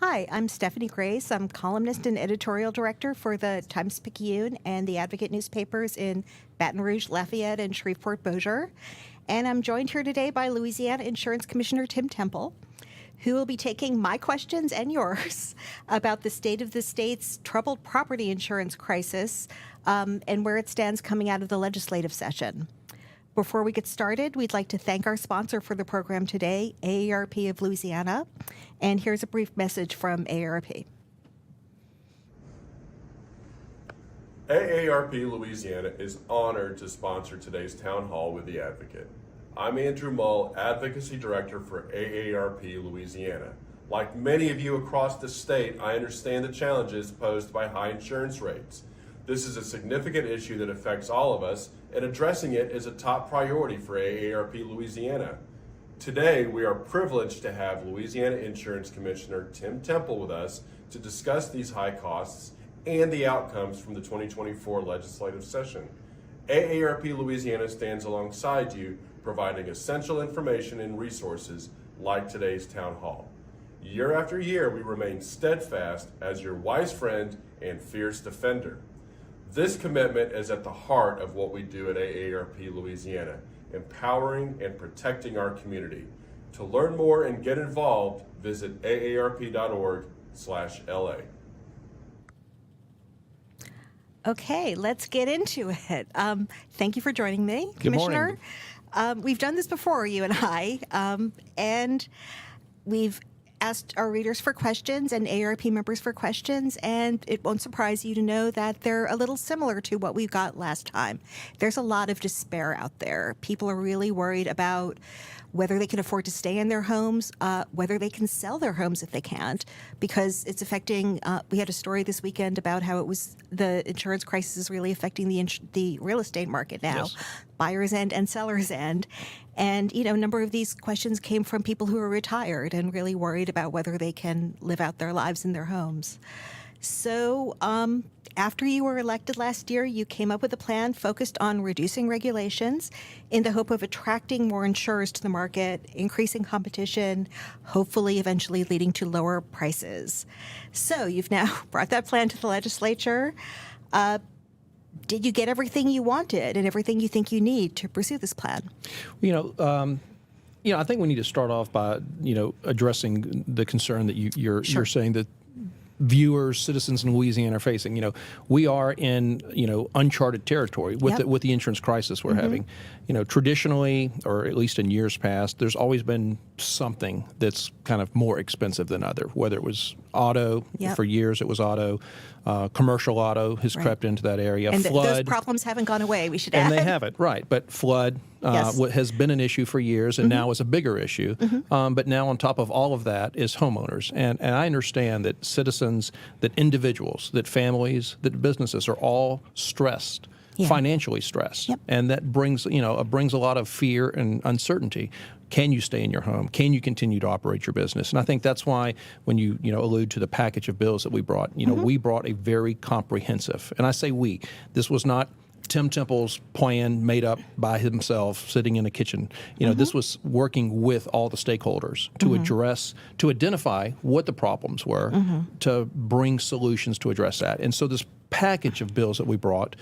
Hi, I'm Stephanie Grace. I'm columnist and editorial director for the Times-Picayune and the Advocate newspapers in Baton Rouge, Lafayette, and Shreveport-Bossier. And I'm joined here today by Louisiana Insurance Commissioner Tim Temple, who will be taking my questions and yours about the state of the state's troubled property insurance crisis and where it stands coming out of the legislative session. Before we get started, we'd like to thank our sponsor for the program today, AARP of Louisiana. And here's a brief message from AARP. AARP Louisiana is honored to sponsor today's town hall with the Advocate. I'm Andrew Mull, Advocacy Director for AARP Louisiana. Like many of you across the state, I understand the challenges posed by high insurance rates. This is a significant issue that affects all of us, and addressing it is a top priority for AARP Louisiana. Today, we are privileged to have Louisiana Insurance Commissioner Tim Temple with us to discuss these high costs and the outcomes from the 2024 legislative session. AARP Louisiana stands alongside you, providing essential information and resources like today's town hall. Year after year, we remain steadfast as your wise friend and fierce defender. This commitment is at the heart of what we do at AARP Louisiana, empowering and protecting our community. To learn more and get involved, visit aarp.org/LA. Okay, let's get into it. Thank you for joining me, Commissioner. Good morning. We've done this before, you and I, and we've asked our readers for questions and AARP members for questions, and it won't surprise you to know that they're a little similar to what we got last time. There's a lot of despair out there. People are really worried about whether they can afford to stay in their homes, whether they can sell their homes if they can't, because it's affecting, we had a story this weekend about how the insurance crisis is really affecting the real estate market now, Yes. Buyer's end and seller's end. And, a number of these questions came from people who are retired and really worried about whether they can live out their lives in their homes. So after you were elected last year, you came up with a plan focused on reducing regulations in the hope of attracting more insurers to the market, increasing competition, hopefully eventually leading to lower prices. So you've now brought that plan to the legislature. Did you get everything you wanted and everything you think you need to pursue this plan? I think we need to start off by, addressing the concern that you're saying that viewers, citizens in Louisiana are facing. We are in, uncharted territory with the insurance crisis we're having. Traditionally, or at least in years past, there's always been something that's kind of more expensive than other, whether it was auto, for years it was auto, commercial auto has crept into that area. And flood. Those problems haven't gone away, we should add. And they haven't, right. But flood has been an issue for years and now is a bigger issue. But now on top of all of that is homeowners. And I understand that citizens, that individuals, that families, that businesses are all stressed. Financially stressed, and that brings a lot of fear and uncertainty. Can you stay in your home? Can you continue to operate your business? And I think that's why when you allude to the package of bills that we brought, we brought a very comprehensive, and I say we. This was not Tim Temple's plan made up by himself sitting in a kitchen. This was working with all the stakeholders to identify what the problems were, to bring solutions to address that. And so this package of bills that we brought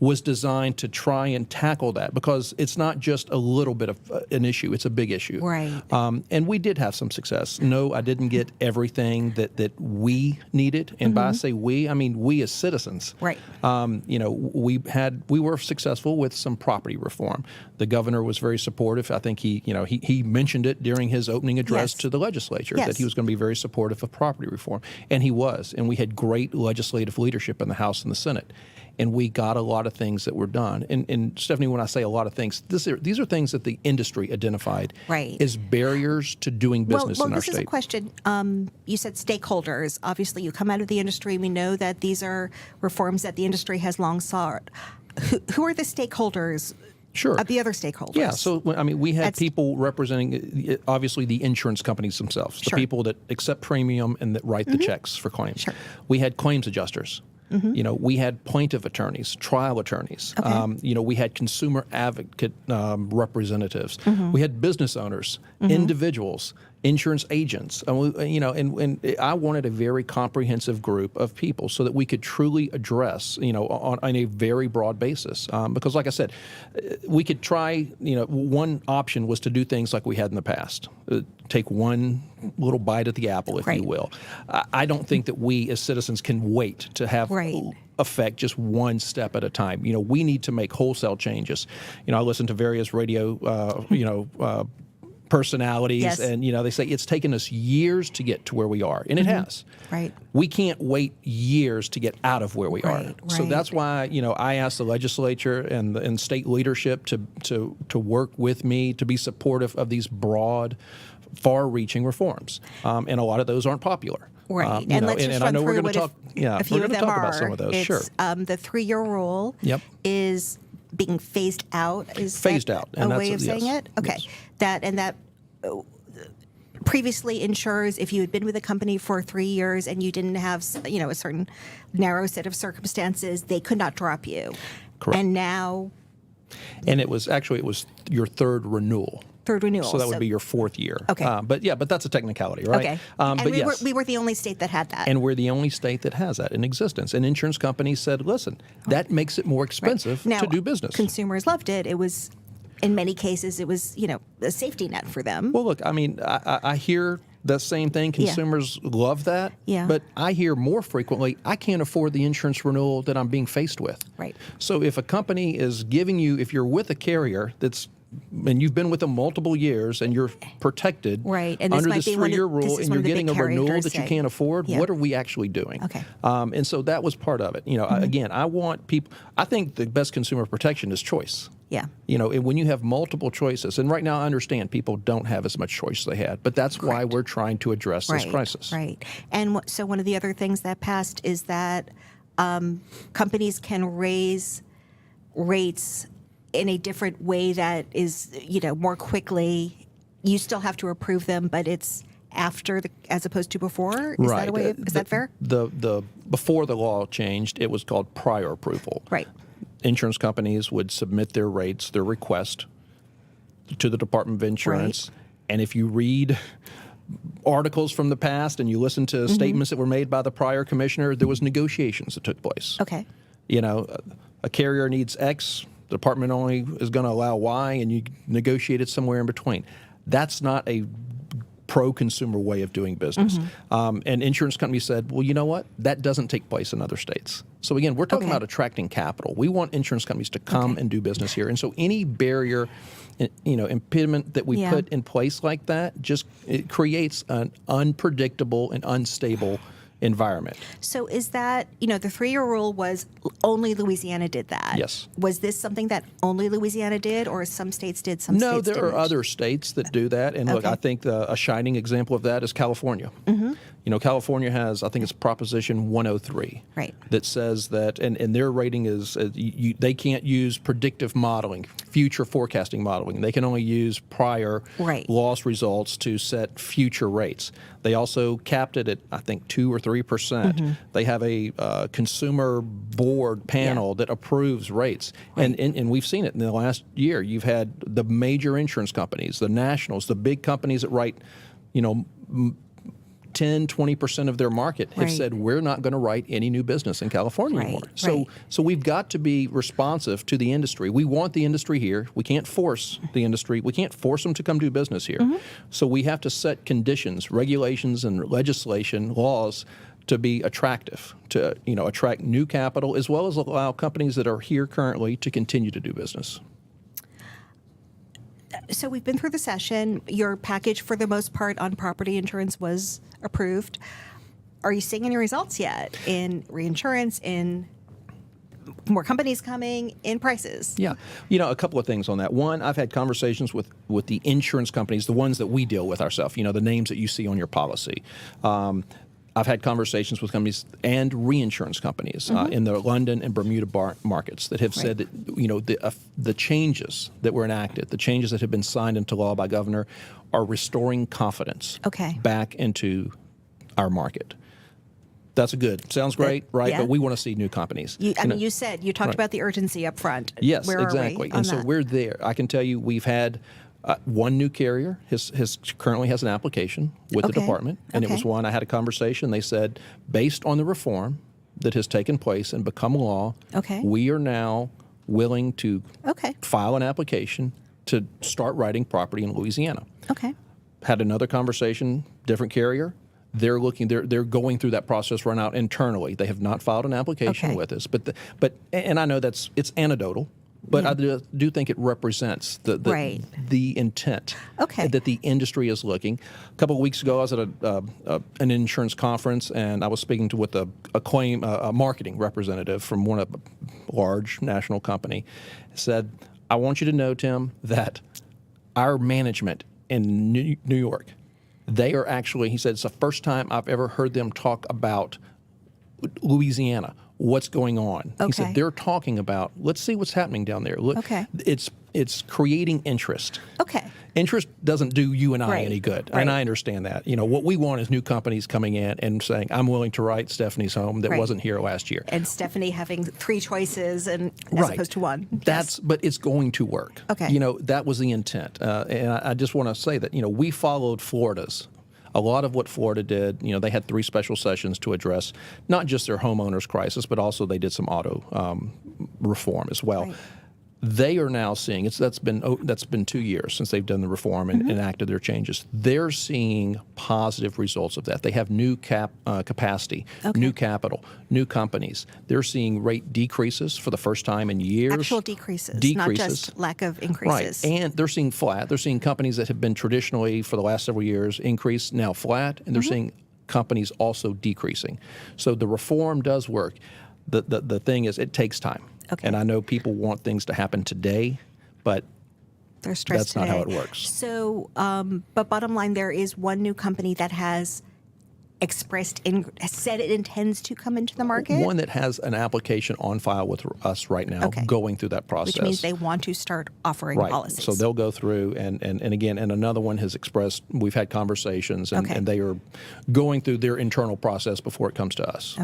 was designed to try and tackle that, because it's not just a little bit of an issue, it's a big issue. Right. And we did have some success. No, I didn't get everything that we needed. And by I say we, I mean we as citizens. Right. We were successful with some property reform. The governor was very supportive. I think he mentioned it during his opening address to the legislature, that he was going to be very supportive of property reform. And he was. And we had great legislative leadership in the House and the Senate. And we got a lot of things that were done. And Stephanie, when I say a lot of things, these are things that the industry identified as barriers to doing business in our state. Well, this is a question. You said stakeholders. Obviously, you come out of the industry. We know that these are reforms that the industry has long sought. Who are the stakeholders? Sure. Of the other stakeholders. Yeah. So, we had people representing, obviously, the insurance companies themselves, the people that accept premium and that write the checks for claims. Sure. We had claims adjusters. We had plaintiff attorneys, trial attorneys. We had consumer advocate representatives. We had business owners, individuals, insurance agents. And I wanted a very comprehensive group of people so that we could truly address, on a very broad basis. Because, like I said, we could try. One option was to do things like we had in the past. Take one little bite at the apple, if you will. I don't think that we as citizens can wait to have affect just one step at a time. We need to make wholesale changes. I listen to various radio, personalities, and they say it's taken us years to get to where we are, and it has. Right. We can't wait years to get out of where we are. So that's why I asked the legislature and state leadership to work with me to be supportive of these broad, far-reaching reforms, and a lot of those aren't popular. Right, and let's just I run know through we're going to talk. A few we're of going to them talk are. about some of those. It's, Sure. The 3-year rule is being phased out. Is phased out? A way of saying it? Okay, yes. That previously insurers, if you had been with a company for 3 years and you didn't have a certain narrow set of circumstances, they could not drop you. Correct. And now. And it was your third renewal. Third renewal. So that would be your 4th year. Okay. But that's a technicality, right? Okay. But we were the only state that had that. And we're the only state that has that in existence. And insurance companies said, listen, that makes it more expensive now, to do business. Consumers loved it. It was, in many cases, it was, a safety net for them. Well, look, I hear the same thing. Consumers love that. Yeah. But I hear more frequently, I can't afford the insurance renewal that I'm being faced with. Right. So if a company is giving you, if you're with a carrier and you've been with them multiple years and you're protected and this under might this be 3-year rule and you're getting a renewal that you can't afford, what are we actually doing? Okay. And so that was part of it. Again, I think the best consumer protection is choice. Yeah. When you have multiple choices, and right now I understand people don't have as much choice as they had, but that's why we're trying to address this crisis. Right. And so one of the other things that passed is that companies can raise rates in a different way that is, more quickly. You still have to approve them, but it's after as opposed to before. Is that a way? Is that fair? The before the law changed, it was called prior approval. Right. Insurance companies would submit their rates, their request, to the Department of Insurance, and if you read articles from the past and you listen to statements that were made by the prior commissioner, there was negotiations that took place. Okay. A carrier needs X. The department only is going to allow Y, and you negotiate it somewhere in between. That's not a pro-consumer way of doing business. And insurance companies said, well, you know what? That doesn't take place in other states. So again, we're talking about attracting capital. We want insurance companies to come and do business here. And so any barrier, impediment that we put in place like that, it creates an unpredictable and unstable environment. So is that, the 3-year rule was only Louisiana did that? Yes. Was this something that only Louisiana did, or some states did, some no, states didn't? No, there are other states that do that. And look, I think a shining example of that is California. California has, I think it's Proposition 103. Right. That says that, and their rating is, they can't use predictive modeling, future forecasting modeling. They can only use prior loss results to set future rates. They also capped it at, I think, 2 or 3%. They have a consumer board panel that approves rates. And we've seen it in the last year. You've had the major insurance companies, the nationals, the big companies that write, 10, 20% of their market have said, we're not going to write any new business in California anymore. So we've got to be responsive to the industry. We want the industry here. We can't force the industry. We can't force them to come do business here. So we have to set conditions, regulations, and legislation, laws to be attractive, to attract new capital, as well as allow companies that are here currently to continue to do business. So we've been through the session. Your package, for the most part, on property insurance was approved. Are you seeing any results yet in reinsurance, in more companies coming, in prices? Yeah. A couple of things on that. One, I've had conversations with the insurance companies, the ones that we deal with ourselves, the names that you see on your policy. I've had conversations with companies and reinsurance companies in the London and Bermuda markets that have said that the changes that were enacted, the changes that have been signed into law by governor, are restoring confidence back into our market. That's good. Sounds great, right? Yeah. But we want to see new companies. You talked about the urgency up front. Yes, Where exactly. Are we on and so that? we're there. I can tell you we've had One new carrier currently has an application with the department, and it was one I had a conversation. They said, based on the reform that has taken place and become law, we are now willing to file an application to start writing property in Louisiana. Had another conversation, different carrier. They're going through that process right now internally. They have not filed an application with us, and I know it's anecdotal, but I do think it represents the intent that the industry is looking. A couple of weeks ago, I was at an insurance conference, and I was speaking with a marketing representative from one of a large national company. Said, "I want you to know, Tim, that our management in New York, they are actually," he said, "it's the first time I've ever heard them talk about Louisiana, what's going on." He said, "They're talking about, let's see what's happening down there. Look, it's creating interest." Interest doesn't do you and I any good, and I understand that. What we want is new companies coming in and saying, "I'm willing to write Stephanie's home that wasn't here last year." And Stephanie having 3 choices as opposed to 1. But it's going to work. That was the intent. And I just want to say that, we followed Florida's. A lot of what Florida did, they had 3 special sessions to address not just their homeowners crisis, but also they did some auto reform as well. They are now seeing that's been 2 years since they've done the reform and enacted their changes. They're seeing positive results of that. They have new capacity, new capital, new companies. They're seeing rate decreases for the first time in years. Actual decreases, not just lack of increases. Right, and they're seeing flat. They're seeing companies that have been traditionally for the last several years increased, now flat, and they're seeing companies also decreasing. So the reform does work. The thing is, it takes time. And I know people want things to happen today, but that's not how it works. So, but bottom line, there is one new company that has said it intends to come into the market? One that has an application on file with us right now, going through that process. Which means they want to start offering policies. So they'll go through, and again, and another one has expressed, we've had conversations, and they are going through their internal process before it comes to us.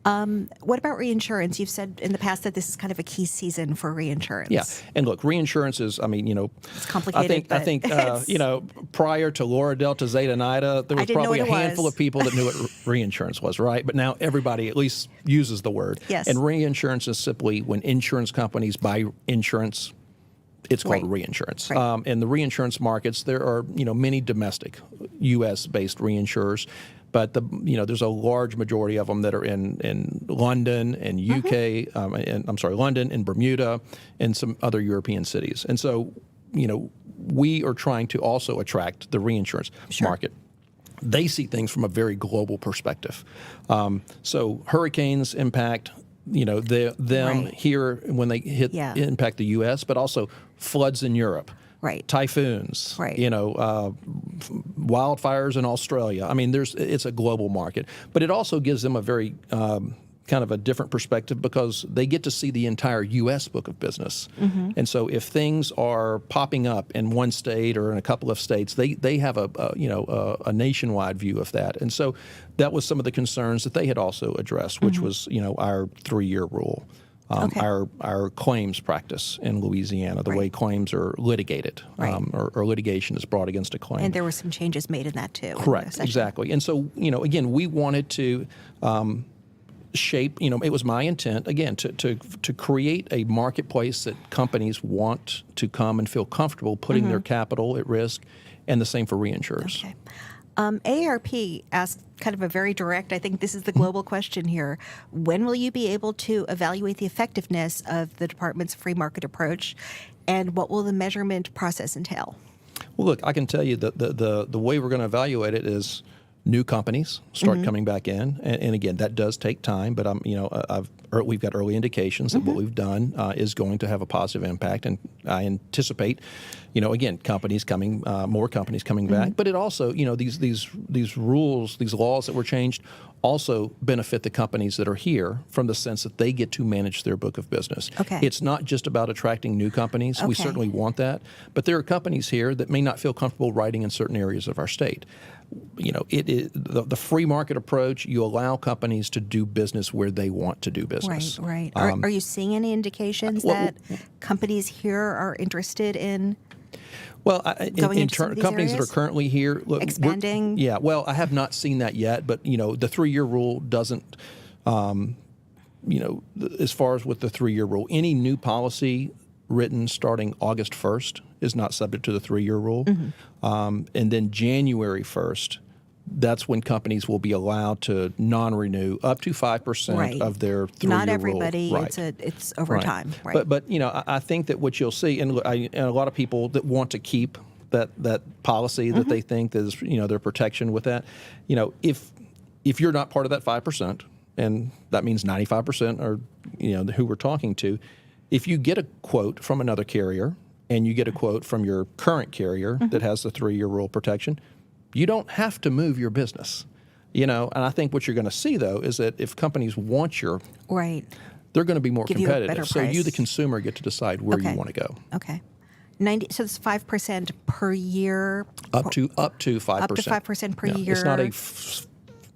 What about reinsurance? You've said in the past that this is kind of a key season for reinsurance. Yeah, and look, reinsurance is, it's complicated. I think prior to Laura Delta Zeta Nida, there was probably a handful of people that knew what reinsurance was, right? But now everybody at least uses the word. Yes. And reinsurance is simply when insurance companies buy insurance. It's called reinsurance. In the reinsurance markets, there are many domestic, U.S.-based reinsurers. But there's a large majority of them that are in London and UK, London and Bermuda and some other European cities. And so, we are trying to also attract the reinsurance market. They see things from a very global perspective. So hurricanes impact, them here when they impact the U.S., but also floods in Europe. Typhoons, wildfires in Australia. I mean, it's a global market, but it also gives them a very kind of a different perspective because they get to see the entire U.S. book of business. And so if things are popping up in one state or in a couple of states, they have a nationwide view of that. And so that was some of the concerns that they had also addressed, which was, our 3-year rule. Our claims practice in Louisiana, the way claims are litigated, or litigation is brought against a claim. And there were some changes made in that too. Correct, exactly. And so, again, we wanted to shape, it was my intent, again, to create a marketplace that companies want to come and feel comfortable putting their capital at risk, and the same for reinsurers. AARP asked kind of a very direct, I think this is the global question here. When will you be able to evaluate the effectiveness of the department's free market approach, and what will the measurement process entail? Well, look, I can tell you that the way we're going to evaluate it is new companies start coming back in, and again, that does take time. But we've got early indications that what we've done is going to have a positive impact, and I anticipate, again, more companies coming back. But it also, these rules, these laws that were changed, also benefit the companies that are here from the sense that they get to manage their book of business. It's not just about attracting new companies. We certainly want that, but there are companies here that may not feel comfortable writing in certain areas of our state. The free market approach, you allow companies to do business where they want to do business. Right. Are you seeing any indications that companies here are interested in Well, going into some of these companies areas? that are currently here, look, Expanding? Yeah, well, I have not seen that yet, but the 3-year rule doesn't. As far as with the 3-year rule, any new policy written starting August 1st is not subject to the 3-year rule, and then January 1st. That's when companies will be allowed to non-renew up to 5% Right. of their 3-year Not rule. everybody. Right. It's over Right. time. Right. But I think that what you'll see, and a lot of people that want to keep that policy that they think is their protection with that, if you're not part of that 5%, and that means 95% are who we're talking to, if you get a quote from another carrier and you get a quote from your current carrier that has the 3-year rule protection, you don't have to move your business. And I think what you're going to see, though, is that if companies want your, Right. they're going to be more Give you a better competitive. So you, price. the consumer, get to decide where you want to go. Okay. So it's 5% per year. Up to 5%. Up to 5% per year. It's not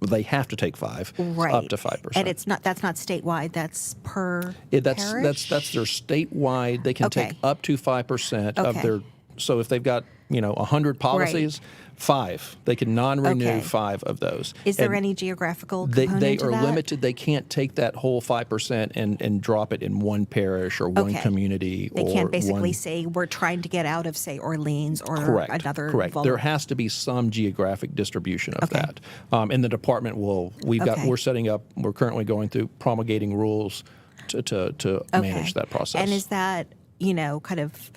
they have to take 5. Right. Up to 5%. And that's not statewide. That's per That's parish? their statewide. They can take up to 5% of Okay. their. So if they've got 100 policies, 5 they can non-renew Okay. 5 of those. Is there And any geographical They component to are that? limited. They can't take that whole 5% and drop it in one parish or one Okay. community. They can't basically one, say we're trying to get out of, say, Orleans or Correct. another. Correct. There has to be some geographic distribution of that, and the department will. Okay. We're currently going through promulgating rules to manage that process. And is that kind of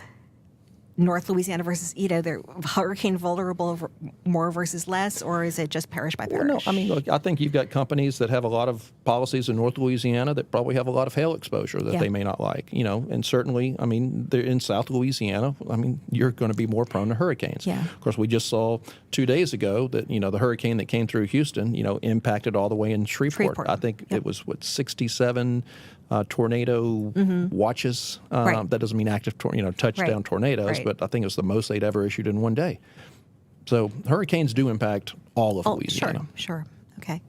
North Louisiana versus they're hurricane vulnerable more versus less, or is it just parish by parish? Well, no, I mean, look, I think you've got companies that have a lot of policies in North Louisiana that probably have a lot of hail exposure that they may not like, and certainly, I mean, they're in South Louisiana. I mean, you're going to be more prone to hurricanes. Yeah. Of course, we just saw 2 days ago that the hurricane that came through Houston, impacted all the way in Shreveport. I think it was 67 tornado watches. Right. That doesn't mean active, touchdown tornadoes, Right. but I think it was the most they'd ever issued in one day. So hurricanes do impact all of Louisiana. Sure. Okay.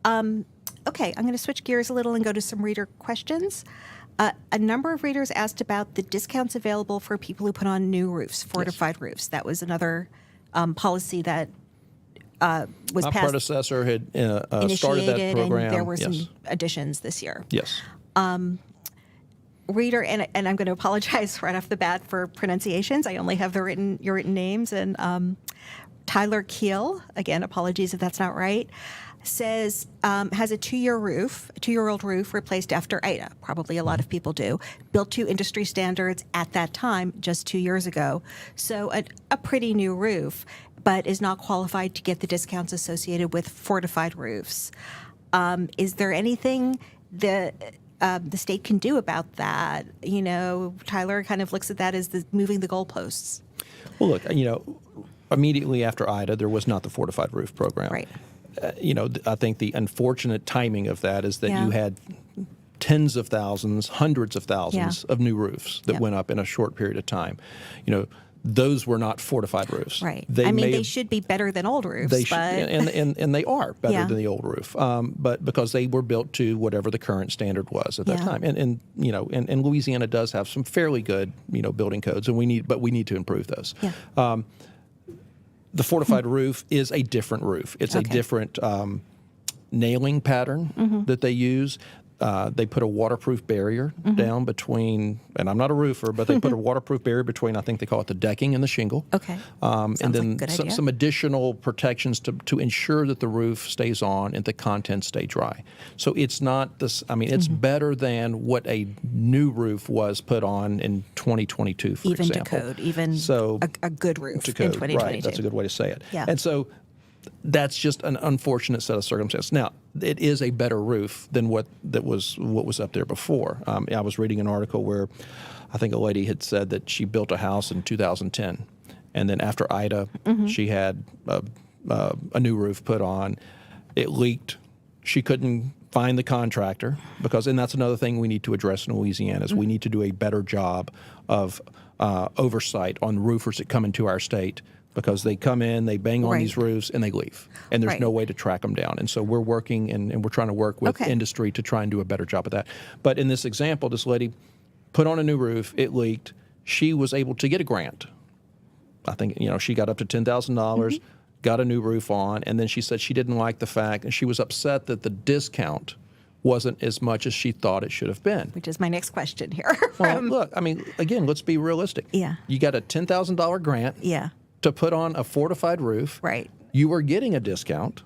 Okay, I'm going to switch gears a little and go to some reader questions. A number of readers asked about the discounts available for people who put on new roofs, fortified roofs. That was another policy that was My passed, predecessor had initiated, started that program. and there were some Yes. additions this year. Yes. Reader, and I'm going to apologize right off the bat for pronunciations. I only have your written names. And Tyler Keel, again, apologies if that's not right, says has a 2-year-old roof replaced after Ida. Probably a lot of people do. Built to industry standards at that time, just 2 years ago. So a pretty new roof, but is not qualified to get the discounts associated with fortified roofs. Is there anything that the state can do about that? Tyler kind of looks at that as moving the goalposts. Well, look, immediately after Ida, there was not the fortified roof program. Right. I think the unfortunate timing of that is that Yeah. you had tens of thousands, hundreds of thousands of new roofs that went up in a short period of time. Those were not fortified roofs. Right. They should be better than old roofs. They should, but and they are better Yeah. than the old roof, but because they were built to whatever the current standard was at that Yeah. time, and Louisiana does have some fairly good building codes, and we need to improve those. Yeah. The fortified roof is a different roof. It's a Okay. different nailing pattern that they use. They put a waterproof barrier down between, and I'm not a roofer, but they put a waterproof barrier between, I think they call it the decking and the shingle. Okay. And Sounds then like a good idea. some additional protections to ensure that the roof stays on and the contents stay dry. So it's not this, it's better than what a new roof was put on in 2022, for Even example. to code, even So a good roof to in code, 2022. right? That's a good way to say it. Yeah. And so that's just an unfortunate set of circumstances. Now, it is a better roof than what was up there before. I was reading an article where I think a lady had said that she built a house in 2010, and then after Ida, she had a new roof put on. It leaked. She couldn't find the contractor and that's another thing we need to address in Louisiana is we need to do a better job of oversight on roofers that come into our state. Because they come in, they bang on Right. these roofs, and they leave. And there's Right. no way to track them down. And so we're working and we're trying to work with Okay. industry to try and do a better job of that. But in this example, this lady put on a new roof, it leaked. She was able to get a grant I think, she got up to $10,000, got a new roof on, and then she said she didn't like the fact, and she was upset that the discount wasn't as much as she thought it should have been. Which is my next question here. Well, look, again, let's be realistic. Yeah. You got a $10,000 grant Yeah. to put on a fortified roof. Right. You were getting a discount.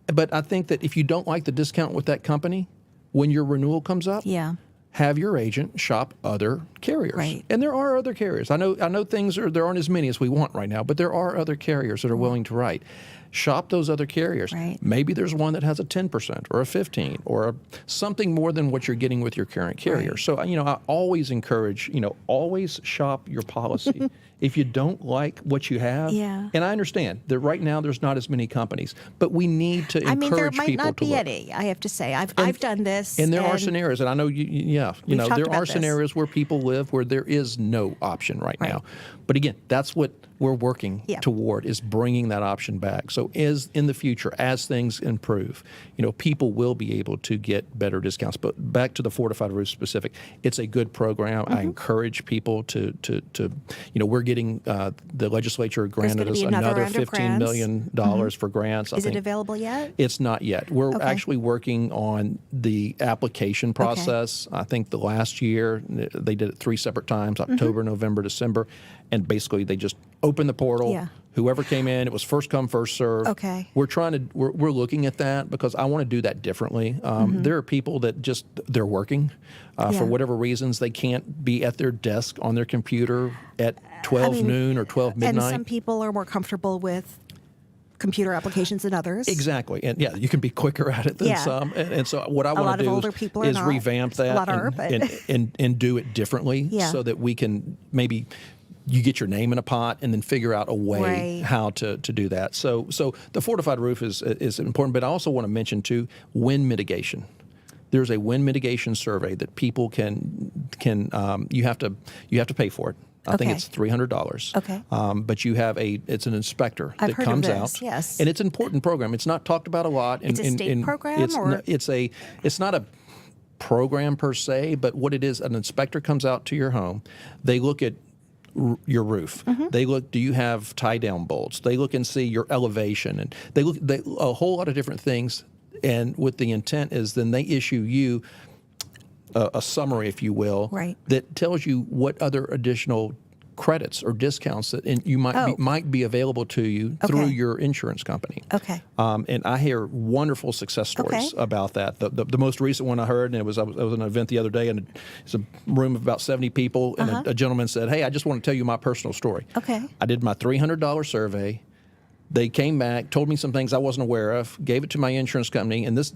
But I think that if you don't like the discount with that company, when your renewal comes up, Yeah. have your agent shop other carriers. Right. And there are other carriers. I know there aren't as many as we want right now, but there are other carriers that are willing to write. Shop those other carriers. Right. Maybe there's one that has a 10% or a 15 or something more than what you're getting with your current carrier. Right. So, I always encourage, always shop your policy. If you don't like what you have, Yeah. and I understand that right now there's not as many companies, but we need to encourage there might people not to be look. any, I have to say. I've done this. And there are scenarios, and I know We've talked there about are this. scenarios where people live where there is no option right now. But again, that's what we're working toward, is bringing that option back. So as in the future, as things improve, people will be able to get better discounts. But back to the fortified roof specific, it's a good program. I encourage people to we're getting the legislature granted us another $15 million for grants. Is it available yet? It's not yet. We're actually working on the application process. I think the last year they did it 3 separate times, October, November, December, and basically they just opened the portal. Yeah. Whoever came in, it was first come, first serve. Okay. We're looking at that because I want to do that differently. There are people that they're working for whatever reasons. They can't be at their desk on their computer at 12 noon or 12 midnight. And some people are more comfortable with computer applications than others. Exactly. And you can be quicker at it than some. And so what I want to do older people is are not. revamp that A lot are, but and do it differently so that we can maybe you get your name in a pot and then figure out a way how to do that. So the fortified roof is important, but I also want to mention too, wind mitigation. There's a wind mitigation survey that people can you have to pay for it. I think it's $300. Okay. But it's an inspector I've that heard comes of this, out. yes. And it's an important program. It's not talked about a lot. It's a state program? It's not a program per se, but what it is, an inspector comes out to your home. They look at your roof. They look, do you have tie-down bolts? They look and see your elevation. And they look a whole lot of different things. And what the intent is, then they issue you a summary, if you will, that tells you what other additional credits or discounts that you might be available to you through your insurance company. Okay. And I hear wonderful success stories about that. The most recent one I heard, and I was at an event the other day, and it's a room of about 70 people, and a gentleman said, "Hey, I just want to tell you my personal story." Okay. I did my $300 survey. They came back, told me some things I wasn't aware of, gave it to my insurance company, and this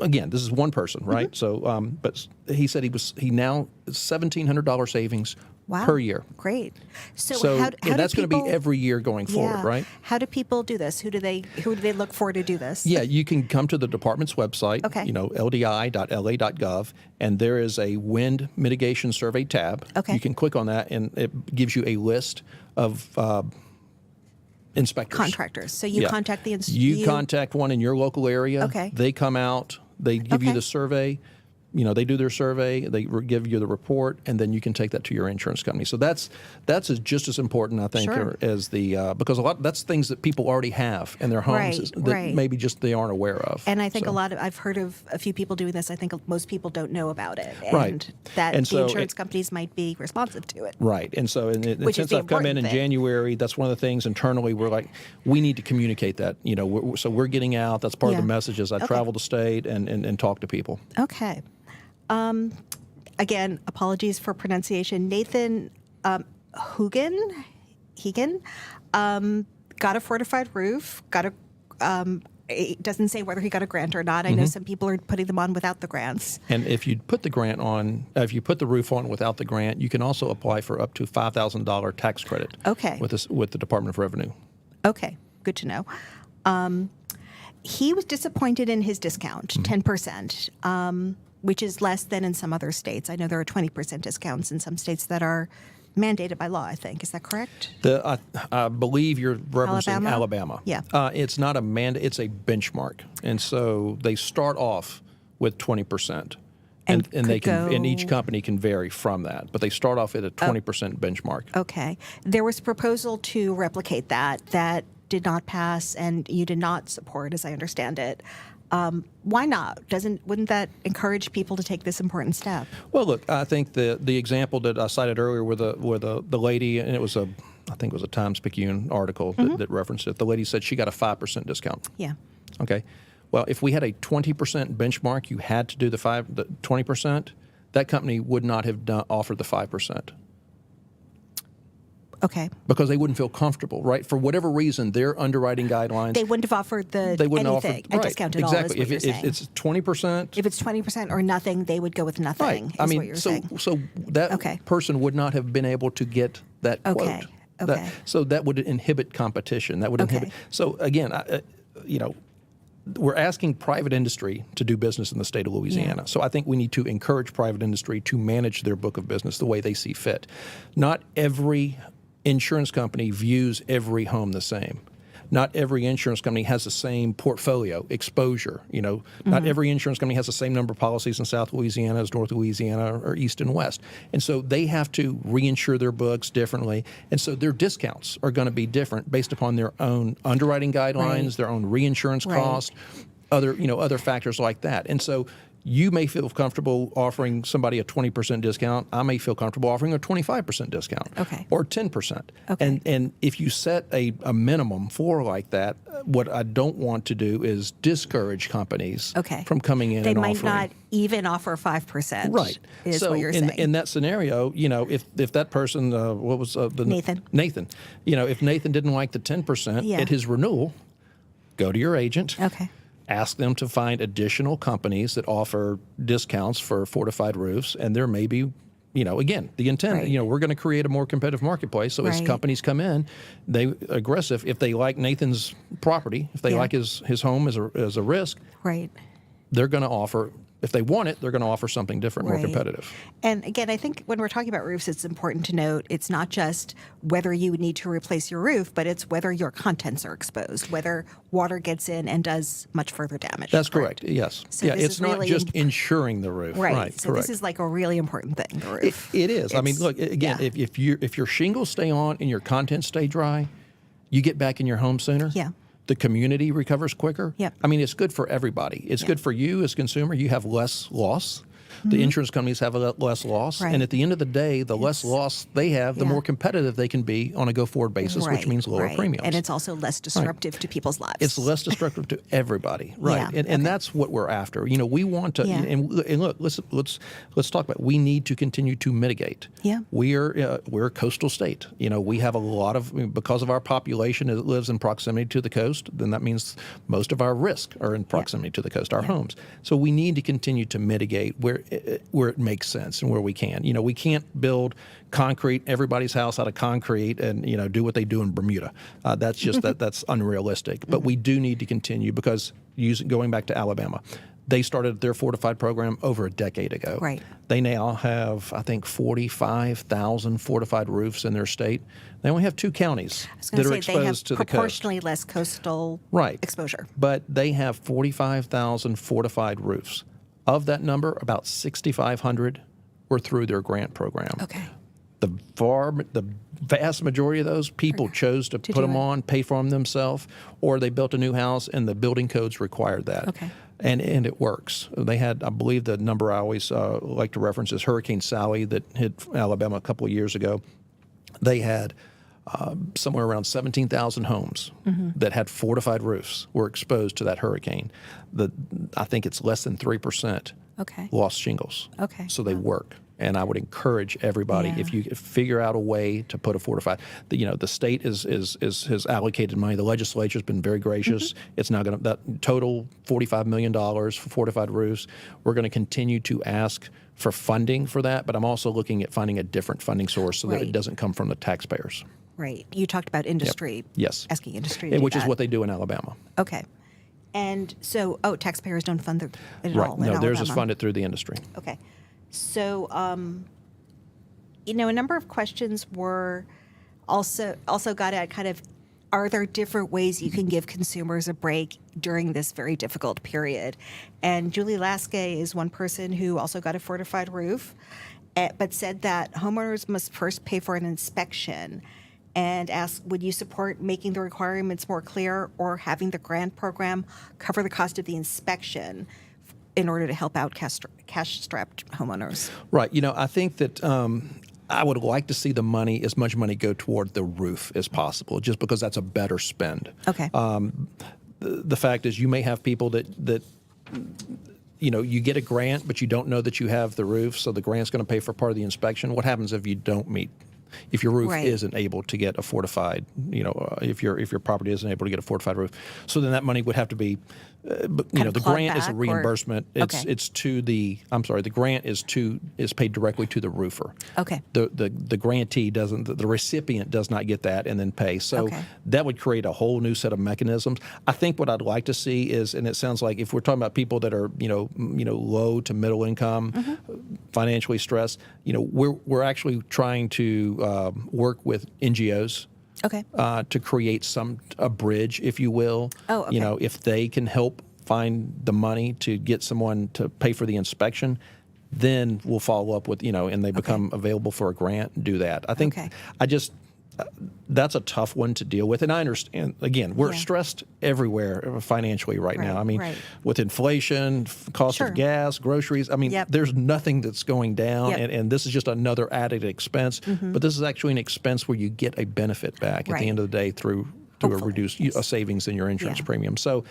is one person, right? So, but he said he now $1,700 savings per year. Great. So how that's do going to people, be every year going forward, right? How do people do this? Who do they look for to do this? Yeah, you can come to the department's website, ldi.la.gov, and there is a wind mitigation survey tab. Okay. You can click on that, and it gives you a list of inspectors. Contractors. So you contact the inspector. You contact one in your local area. Okay. They come out. They give you the survey. They do their survey. They give you the report, and then you can take that to your insurance company. So that's just as important, I think, as the because that's things that people already have in their homes that maybe just they aren't aware of. And I think I've heard of a few people doing this. I think most people don't know about it, and that the insurance companies might be responsive to it. Right, and so since I've come in January, that's one of the things internally we're like, we need to communicate that. So we're getting out. That's part of the message as I travel the state and talk to people. Okay. Again, apologies for pronunciation. Nathan Hegan got a fortified roof. It doesn't say whether he got a grant or not. I know some people are putting them on without the grants. And if you put the grant on, if you put the roof on without the grant, you can also apply for up to $5,000 tax credit. Okay. With the Department of Revenue. Okay, good to know. He was disappointed in his discount, 10%. Which is less than in some other states. I know there are 20% discounts in some states that are mandated by law, I think. Is that correct? I believe you're referencing Alabama. Yeah. It's not a mandate, it's a benchmark. And so they start off with 20%. And could they can, and each go- company can vary from that, but they start off at a 20% benchmark. Okay. There was a proposal to replicate that did not pass, and you did not support, as I understand it. Why not? Wouldn't that encourage people to take this important step? Well, look, I think the example that I cited earlier with the lady, and I think it was a Times-Picayune article that referenced it. The lady said she got a 5% discount. Yeah. Okay. Well, if we had a 20% benchmark, you had to do the 20%. That company would not have offered the 5%. Okay. Because they wouldn't feel comfortable, right? For whatever reason, their underwriting guidelines. They wouldn't have offered They wouldn't anything, offer a discount at exactly. all, is what If you're saying. it's 20%. If it's 20% or nothing, they would go with nothing, Right. is I mean, what you're saying. so that Okay. person would not have been able to get that quote. Okay. Okay. So that would inhibit competition. That would inhibit. Okay. So again, we're asking private industry to do business in the state of Louisiana. Yeah. So I think we need to encourage private industry to manage their book of business the way they see fit. Not every insurance company views every home the same. Not every insurance company has the same portfolio exposure. Not every insurance company has the same number of policies in South Louisiana as North Louisiana or East and West. And so they have to reinsure their books differently. And so their discounts are going to be different based upon their own underwriting guidelines, Right. their own reinsurance Right. cost, other factors like that. And so you may feel comfortable offering somebody a 20% discount. I may feel comfortable offering a 25% discount. Okay. Or 10%. Okay. And if you set a minimum for like that, what I don't want to do is discourage companies Okay. from coming in They and might offering. not even offer 5%. Right. Is so what you're saying. in that scenario, if that person, what was the Nathan. Nathan, if Nathan didn't like the 10% Yeah. at his renewal, go to your agent. Okay. Ask them to find additional companies that offer discounts for fortified roofs, and there may be, again, the intent. Right. We're going to create a more competitive marketplace. So as Right. companies come in, they aggressive. If they like Nathan's property, if they Yeah. like his home as a risk, Right. they're going to offer. If they want it, they're going to offer something different, more Right. competitive. And again, I think when we're talking about roofs, it's important to note it's not just whether you need to replace your roof, but it's whether your contents are exposed, whether water gets in and does much further damage. That's correct. Yes. So yeah. this It's is not really just insuring the roof. Right. So correct. this is like a really important thing, the roof. It is. I mean, It's- look again. yeah. If your shingles stay on and your contents stay dry, you get back in your home sooner. Yeah. The community recovers quicker. Yep. I mean, it's good for everybody. It's good for you as a consumer. You have less loss. The insurance companies have less loss. Right. And at the end of the day, the less loss they have, the Yeah. more competitive they can be on a go-forward basis, which Right, means lower right. premiums. And it's also less disruptive to people's lives. It's less destructive to everybody, right? Yeah, And that's what we're after. We want to. Yeah. And look, let's talk about. We need to continue to mitigate. Yeah. we're a coastal state. We have a lot of because of our population that lives in proximity to the coast. Then that means most of our risk are in proximity to the coast. Our homes. So we need to continue to mitigate where it makes sense and where we can. We can't build concrete everybody's house out of concrete and do what they do in Bermuda. That's just that's unrealistic. But we do need to continue because going back to Alabama, they started their fortified program over a decade ago. Right. They now have, I think, 45,000 fortified roofs in their state. They only have 2 counties I was that going are to say they have exposed to the coast. proportionally less coastal Right. exposure. But they have 45,000 fortified roofs. Of that number, about 6,500 were through their grant program. Okay. The vast majority of those people chose to put do them it. on, pay for them themselves, or they built a new house and the building codes required that. Okay. And it works. They had, I believe, the number I always like to reference is Hurricane Sally that hit Alabama a couple of years ago. They had somewhere around 17,000 homes that had fortified roofs were exposed to that hurricane. I think it's less than 3% Okay. lost shingles. Okay. So they work. And I would encourage everybody, Yeah. if you figure out a way to put a fortified, the state has allocated money. The legislature has been very gracious. It's now going to that total $45 million for fortified roofs. We're going to continue to ask for funding for that, but I'm also looking at finding a different funding source so that Right. it doesn't come from the taxpayers. Right. You talked about industry. Yes. Asking industry to do Which is that. what they do in Alabama. Okay. And so, taxpayers don't fund it at Right. all in No, theirs is Alabama. funded through the industry. Okay. So, a number of questions were also got at kind of are there different ways you can give consumers a break during this very difficult period? And Julie Lasky is one person who also got a fortified roof, but said that homeowners must first pay for an inspection, and asked, would you support making the requirements more clear or having the grant program cover the cost of the inspection in order to help out cash-strapped homeowners? Right. I think that I would like to see as much money go toward the roof as possible, just because that's a better spend. Okay. The fact is, you may have people that you get a grant, but you don't know that you have the roof, so the grant's going to pay for part of the inspection. What happens if you don't meet? If your roof isn't able to get a fortified, if your property isn't able to get a fortified roof, so then that money would have to be, the grant is a reimbursement. It's to the. I'm sorry, the grant is paid directly to the roofer. Okay. The grantee doesn't. The recipient does not get that and then pay. So that would create a whole new set of mechanisms. I think what I'd like to see is, and it sounds like if we're talking about people that are low to middle income, financially stressed, we're actually trying to work with NGOs. Okay. To create a bridge, if you will. Oh, okay. If they can help find the money to get someone to pay for the inspection, then we'll follow up with, and they become available for a grant, do that. I think that's a tough one to deal with. And I understand, again, we're stressed everywhere financially right now. I mean, with inflation, cost of gas, groceries, there's nothing that's going down. And this is just another added expense. But this is actually an expense where you get a benefit back at the end of the day through a reduced a savings in your insurance premium. So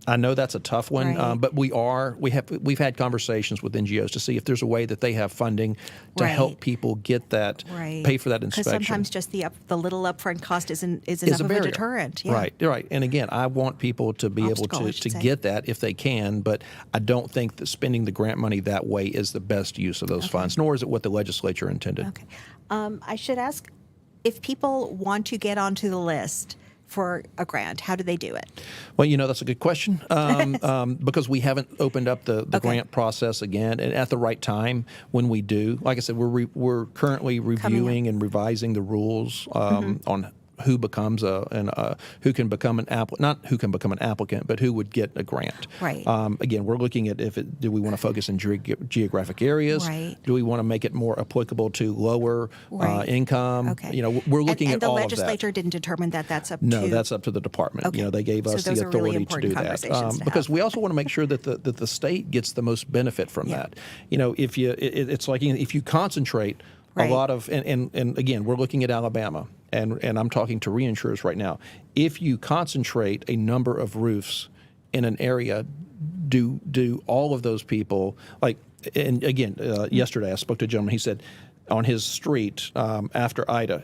I know that's a tough one, but we've had conversations with NGOs to see if there's a way that they have funding to help people get that, pay for that inspection. Because sometimes just the little upfront cost is enough of a deterrent. Yeah. Right. And again, I want people to be able to get that if they can, but I don't think that spending the grant money that way is the best use of those funds, nor is it what the legislature intended. Okay. I should ask, if people want to get onto the list for a grant, how do they do it? Well, that's a good question, because we haven't opened up the grant process again, and at the right time when we do. Like I said, we're currently reviewing and revising the rules on who becomes who can become an applicant, not who can become an applicant, but who would get a grant. Right. Again, we're looking at do we want to focus in geographic areas? Right. Do we want to make it more applicable to lower income? Okay. We're looking at all of that. And the legislature didn't determine that. That's up to. No, that's up to the department. Okay. They gave us the authority to do that because we also want to make sure that the state gets the most benefit from that. It's like if you concentrate a lot of, and again, we're looking at Alabama. And I'm talking to reinsurers right now. If you concentrate a number of roofs in an area, do all of those people, and again, yesterday I spoke to a gentleman, he said on his street after Ida,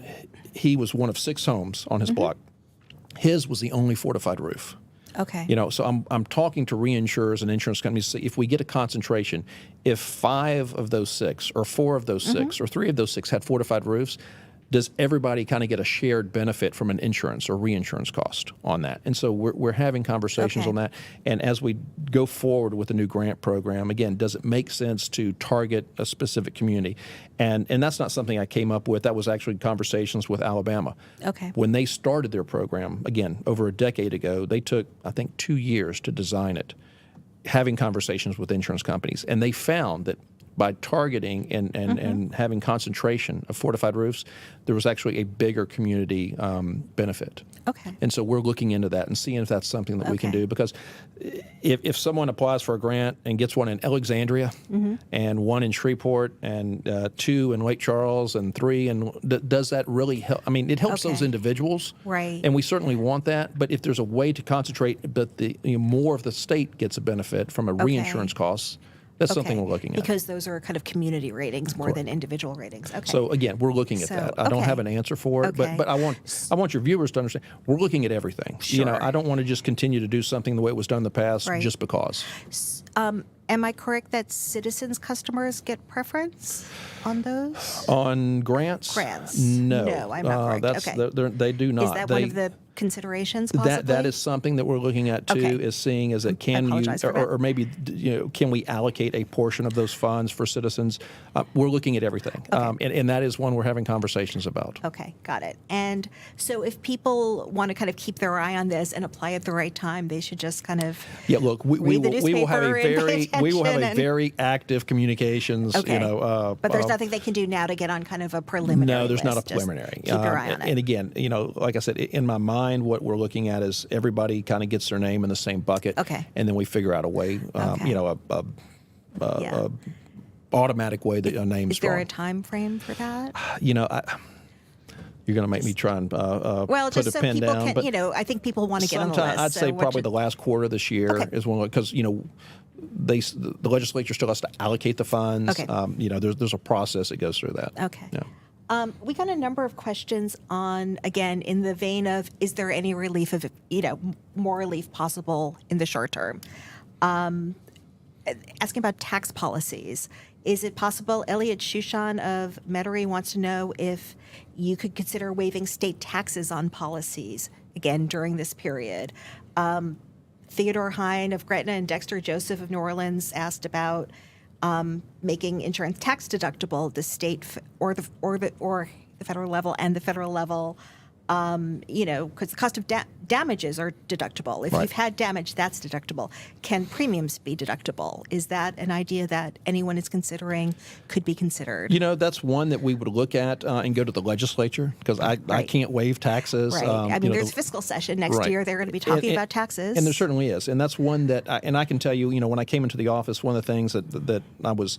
he was one of 6 homes on his block. His was the only fortified roof. Okay. So I'm talking to reinsurers and insurance companies to see if we get a concentration, if 5 of those 6 or 4 of those 6 or 3 of those 6 had fortified roofs, does everybody kind of get a shared benefit from an insurance or reinsurance cost on that? And so we're having conversations on that. And as we go forward with the new grant program, again, does it make sense to target a specific community? And that's not something I came up with. That was actually conversations with Alabama. Okay. When they started their program, again, over a decade ago, they took, I think, 2 years to design it, having conversations with insurance companies. And they found that by targeting and having concentration of fortified roofs, there was actually a bigger community benefit. Okay. And so we're looking into that and seeing if that's something that we can do. Because if someone applies for a grant and gets one in Alexandria and one in Shreveport and 2 in Lake Charles and 3, and does that really help? I mean, it helps those individuals. Right. And we certainly want that. But if there's a way to concentrate, but more of the state gets a benefit from a reinsurance cost, that's something we're looking at. Because those are kind of community ratings more than individual ratings. Okay. So again, we're looking at that. I don't have an answer for it, but I want your viewers to understand we're looking at everything. Sure. I don't want to just continue to do something the way it was done in the past just because. am I correct that Citizens customers get preference on those? On grants? Grants. No. No, I'm not correct. Okay. They do not. Is that one of the considerations possibly? That is something that we're looking at too. Okay. Is seeing is that can you apologize for that. or maybe can we allocate a portion of those funds for citizens? We're looking at everything, and that is one we're having conversations about. Okay, got it. And so if people want to kind of keep their eye on this and apply at the right time, they should just kind of Look, we will have a and very active communications. Okay. But there's nothing they can do now to get on kind of a preliminary. No, there's not a list. Just preliminary. keep their eye on it. And again, like I said, in my mind, what we're looking at is everybody kind of gets their name in the same bucket. Okay. And then we figure out a way, Yeah. automatic way that a name's Is there drawn. a time frame for that? You're going to make me try and Well, put just a so pin people down. can, But I think people want to get on the sometime, list. I'd so say what probably should- the last quarter of this year Okay. is one because the legislature still has to allocate the funds. Okay. There's a process that goes through that. Okay. Yeah. We got a number of questions on, again, in the vein of, is there any relief of, more relief possible in the short term? Asking about tax policies. Is it possible, Elliot Shushan of Metairie wants to know if you could consider waiving state taxes on policies, again, during this period. Theodore Hine of Gretna and Dexter Joseph of New Orleans asked about making insurance tax deductible at the state or the federal level and the federal level, because the cost of damages are deductible. If Right. you've had damage, that's deductible. Can premiums be deductible? Is that an idea that anyone is considering, could be considered? That's one that we would look at and go to the legislature because I Right. can't waive taxes. Right. There's fiscal session next Right. year. They're going to be talking And- about taxes. And there certainly is. And that's one that, I can tell you, when I came into the office, one of the things that I was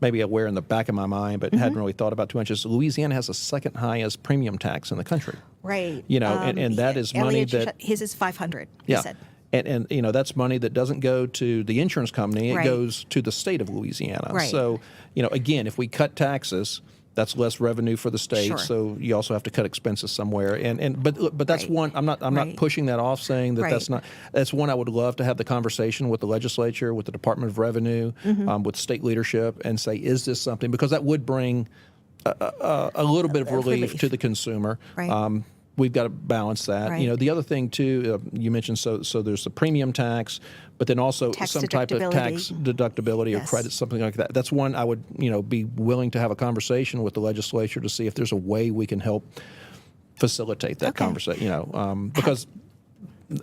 maybe aware in the back of my mind, but hadn't really thought about too much is Louisiana has the second highest premium tax in the country. Right. And that is money Elliot that. his is 500. He Yeah. said. And that's money that doesn't go to the insurance company. It Right. goes to the state of Louisiana. Right. So, again, if we cut taxes, that's less revenue for the state. Sure. So you also have to cut expenses somewhere. But that's Right. one. I'm not Right. pushing that off, saying that that's Right. not. That's one I would love to have the conversation with the legislature, with the Department of Revenue, with state leadership, and say, is this something? Because that would bring a little bit of relief to the consumer. Right. We've got to balance that. Right. The other thing too, you mentioned so there's the premium tax, but then also Tax some type of tax deductibility or Yes. credit, something like that. That's one I would be willing to have a conversation with the legislature to see if there's a way we can help facilitate that Okay. conversation. Because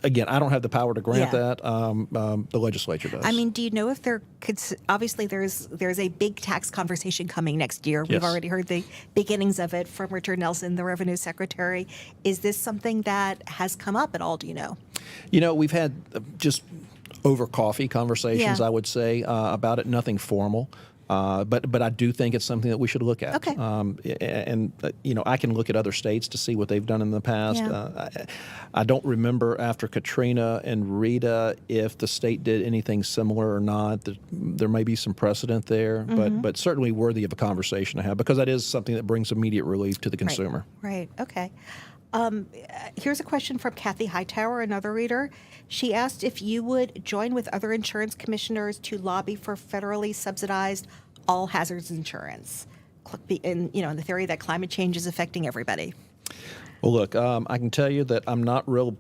again, I don't have the power to grant Yeah. that. The legislature does. Do you know if there could? Obviously, there's a big tax conversation coming next year. We've Yes. already heard the beginnings of it from Richard Nelson, the Revenue Secretary. Is this something that has come up at all? Do you know? We've had just over coffee conversations, Yeah. I would say, about it. Nothing formal. But I do think it's something that we should look at. Okay. I can look at other states to see what they've done in the past. Yeah. I don't remember after Katrina and Rita if the state did anything similar or not. There may be some precedent there, but certainly worthy of a conversation to have because that is something that brings immediate relief to the consumer. Right. Okay. Here's a question from Kathy Hightower, another reader. She asked if you would join with other insurance commissioners to lobby for federally subsidized all hazards insurance, in the theory that climate change is affecting everybody. Well, look, I can tell you that I'm not real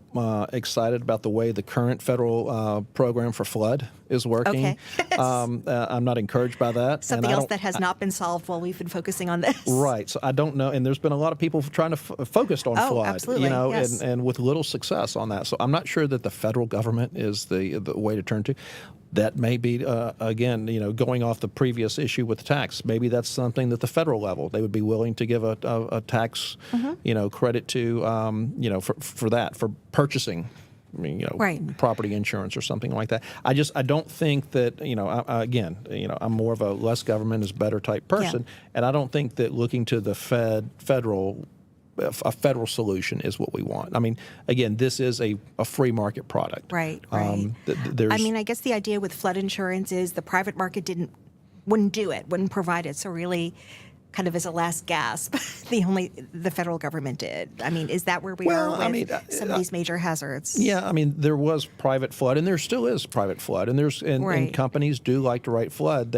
excited about the way the current federal program for flood is working. Okay. I'm not encouraged by that. Something else that has not been solved while we've been focusing on this. Right. So I don't know. And there's been a lot of people trying to focus on flood, absolutely. Yes. and with little success on that. So I'm not sure that the federal government is the way to turn to. That may be, again, going off the previous issue with the tax. Maybe that's something that the federal level, they would be willing to give a tax, credit to, for that, for purchasing, Right. property insurance or something like that. I don't think that, I'm more of a less government is better type person. And I don't think that looking to the federal solution is what we want. Again, this is a free market product. Right. There's, I guess the idea with flood insurance is the private market wouldn't do it, wouldn't provide it. So really, kind of as a last gasp, the federal government did. I mean, is that where we are with some of these major hazards? Yeah, I mean, there was private flood, and there still is private flood, and and companies do like to write flood.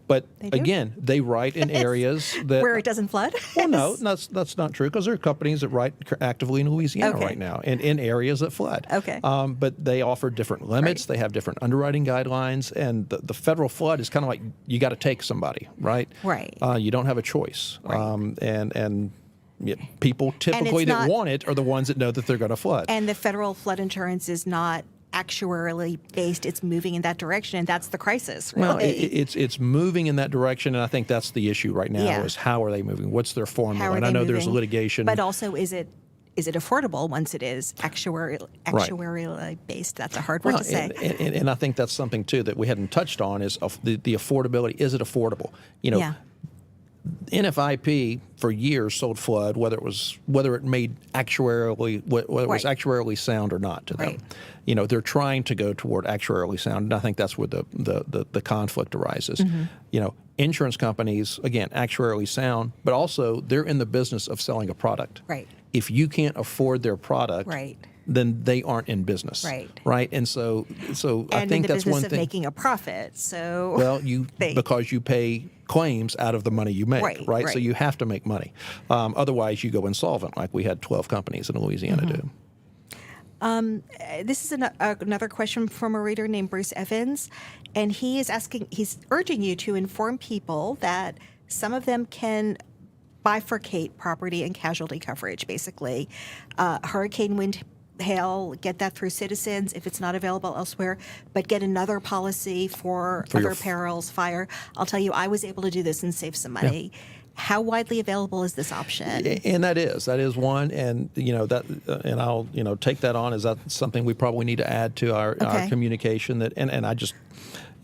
But again, they write in areas that where it doesn't flood. Well, no, that's not true, because there are companies that write actively in Louisiana right now, and in areas that flood. Okay. But they offer different limits. They have different underwriting guidelines, and the federal flood is kind of like you got to take somebody, right? Right. You don't have a choice. Right. And people typically that want it are the ones that know that they're going to flood. And the federal flood insurance is not actuarially based. It's moving in that direction, and that's the crisis, really. Well, it's moving in that direction, and I think that's the issue right now is how are they moving? What's their formula? And I know there's litigation. But also, is it affordable once it is actuarially based? That's a hard word to say. And I think that's something, too, that we hadn't touched on is the affordability. Is it affordable? NFIP for years sold flood, whether it made actuarially was actuarially sound or not to them. They're trying to go toward actuarially sound, and I think that's where the conflict arises. Insurance companies, again, actuarially sound, but also they're in the business of selling a product. Right. If you can't afford their product, then they aren't in business. Right. And so I think that's one thing. And in the business of making a profit. So because you pay claims out of the money you make, right? So you have to make money. Otherwise, you go insolvent, like we had 12 companies in Louisiana do. This is another question from a reader named Bruce Evans, and he's urging you to inform people that some of them can bifurcate property and casualty coverage, basically. Hurricane wind, hail, get that through Citizens if it's not available elsewhere, but get another policy for other perils, fire. I'll tell you, I was able to do this and save some money. Yeah. How widely available is this option? And that is one, and and I'll take that on as that's something we probably need to add to our communication. That and I just.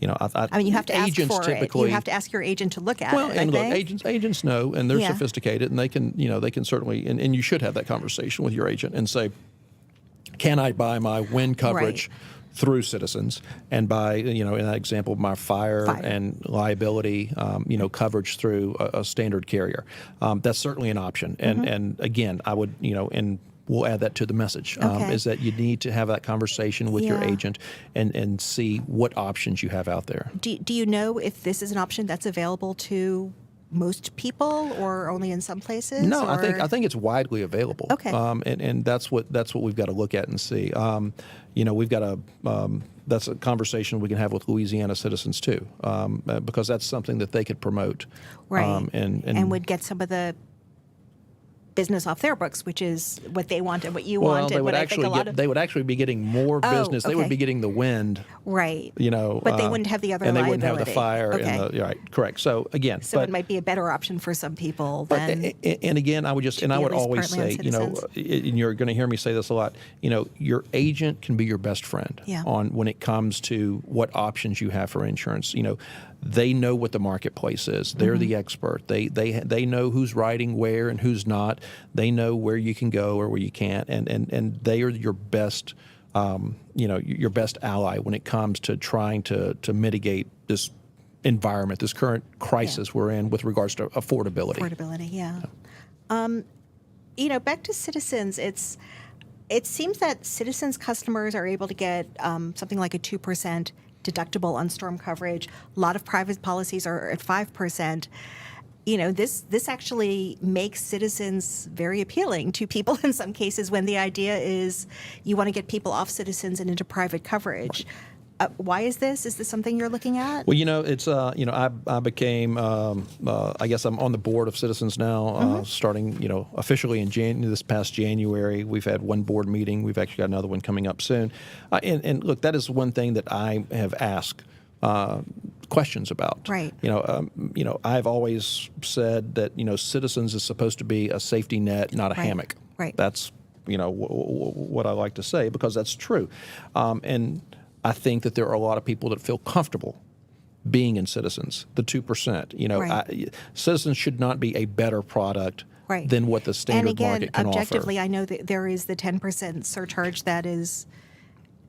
I mean, you have to agents ask for typically. it. You have to ask your agent to look at it. Well, and look, agents know, and they're sophisticated, and they can certainly, and you should have that conversation with your agent and say, can I buy my wind coverage through Citizens, and buy, in that example, my fire and liability, coverage through a standard carrier? That's certainly an option, and again, I would, and we'll add that to the message, is that you need to have that conversation with your agent and see what options you have out there. Do you know if this is an option that's available to most people, or only in some places? No, I think it's widely available. Okay. And that's what we've got to look at and see. We've got that's a conversation we can have with Louisiana Citizens too, because that's something that they could promote. Right. And would get some of the business off their books, which is what they want and what you want. They would actually be getting more business. They would be getting the wind, right? But they wouldn't have the other, and liability. They wouldn't have the fire. And right, correct. So again, it might be a better option for some people. And again, I would always say, and you're going to hear me say this a lot. Your agent can be your best friend on when it comes to what options you have for insurance. They know what the marketplace is. They're the expert. They know who's writing where and who's not. They know where you can go or where you can't, and they are your best, your best ally when it comes to trying to mitigate this environment, this current crisis we're in with regards to affordability. Back to Citizens, it seems that Citizens customers are able to get something like a 2% deductible on storm coverage. A lot of private policies are at 5%. This actually makes Citizens very appealing to people in some cases, when the idea is you want to get people off Citizens and into private coverage. Why is this? Is this something you're looking at? Well, it's I became I guess I'm on the board of Citizens now, starting officially in this past January. We've had one board meeting. We've actually got another one coming up soon. And look, that is one thing that I have asked questions about. Right. I've always said that Citizens is supposed to be a safety net, not a hammock. Right. That's what I like to say, because that's true. And I think that there are a lot of people that feel comfortable being in Citizens, the 2%. Citizens should not be a better product than what the standard market can offer. And again, objectively, I know that there is the 10% surcharge that is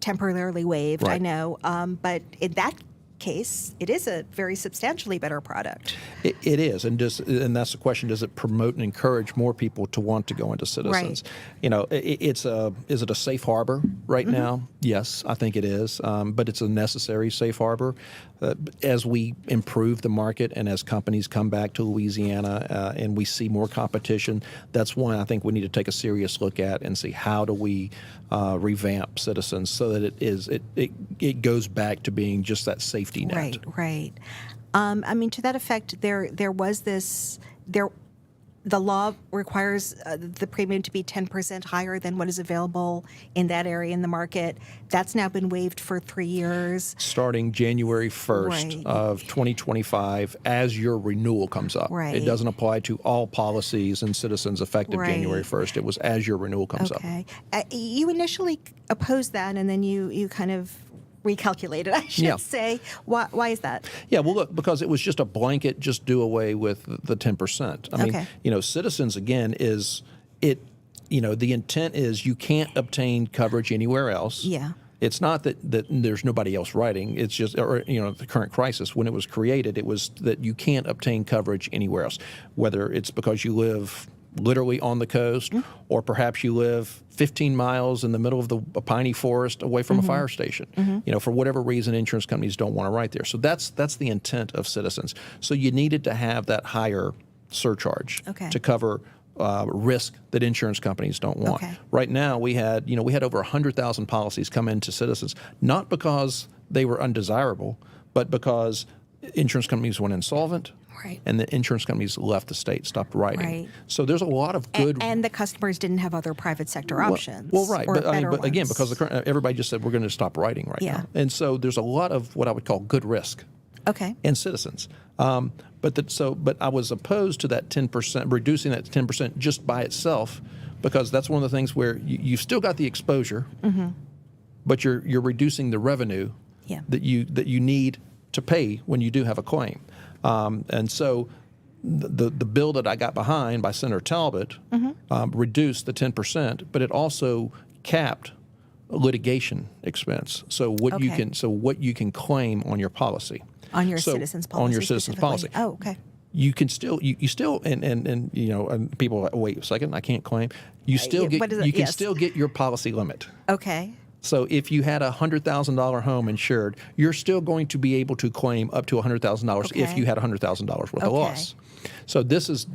temporarily waived. I know, but in that case, it is a very substantially better product. It is, and that's the question: does it promote and encourage more people to want to go into Citizens? Right. Is it a safe harbor right now? Yes, I think it is, but it's a necessary safe harbor. As we improve the market and as companies come back to Louisiana and we see more competition, that's one I think we need to take a serious look at and see how do we revamp Citizens so that it goes back to being just that safety net. Right. I mean, to that effect, there was this there. The law requires the premium to be 10% higher than what is available in that area in the market. That's now been waived for 3 years. Starting January 1st of 2025 as your renewal comes up. Right. It doesn't apply to all policies and Citizens effective January 1st. It was as your renewal comes up. Okay. You initially opposed that, and then you kind of recalculated, I should say. Why is that? Yeah, well, look, because it was just a blanket, just do away with the 10%. I mean, Citizens, again, the intent is you can't obtain coverage anywhere else. Yeah. It's not that there's nobody else writing. It's just, the current crisis, when it was created, it was that you can't obtain coverage anywhere else, whether it's because you live literally on the coast, or perhaps you live 15 miles in the middle of a piney forest away from a fire station. For whatever reason, insurance companies don't want to write there. So that's the intent of Citizens. So you needed to have that higher surcharge to cover risk that insurance companies don't want. Right now, we had over 100,000 policies come into Citizens, not because they were undesirable, but because insurance companies went insolvent. Right. And the insurance companies left the state, stopped writing. Right. So there's a lot of good. And the customers didn't have other private sector options. Well, right. Or But again, because everybody just said we're going to stop writing now. And so there's a lot of what I would call good risk. In Citizens. But I was opposed to that 10%, reducing that to 10% just by itself, because that's one of the things where you've still got the exposure, but you're reducing the revenue that you need to pay when you do have a claim. And so the bill that I got behind by Senator Talbot reduced the 10%, but it also capped litigation expense. So what you can claim on your policy. On your Citizens policy. On your Citizens policy. Oh, okay. You can still and people are like, wait a second, I can't claim. You still get still get your policy limit. Okay. So if you had a $100,000 home insured, you're still going to be able to claim up to $100,000 if you had $100,000 worth of loss. So this was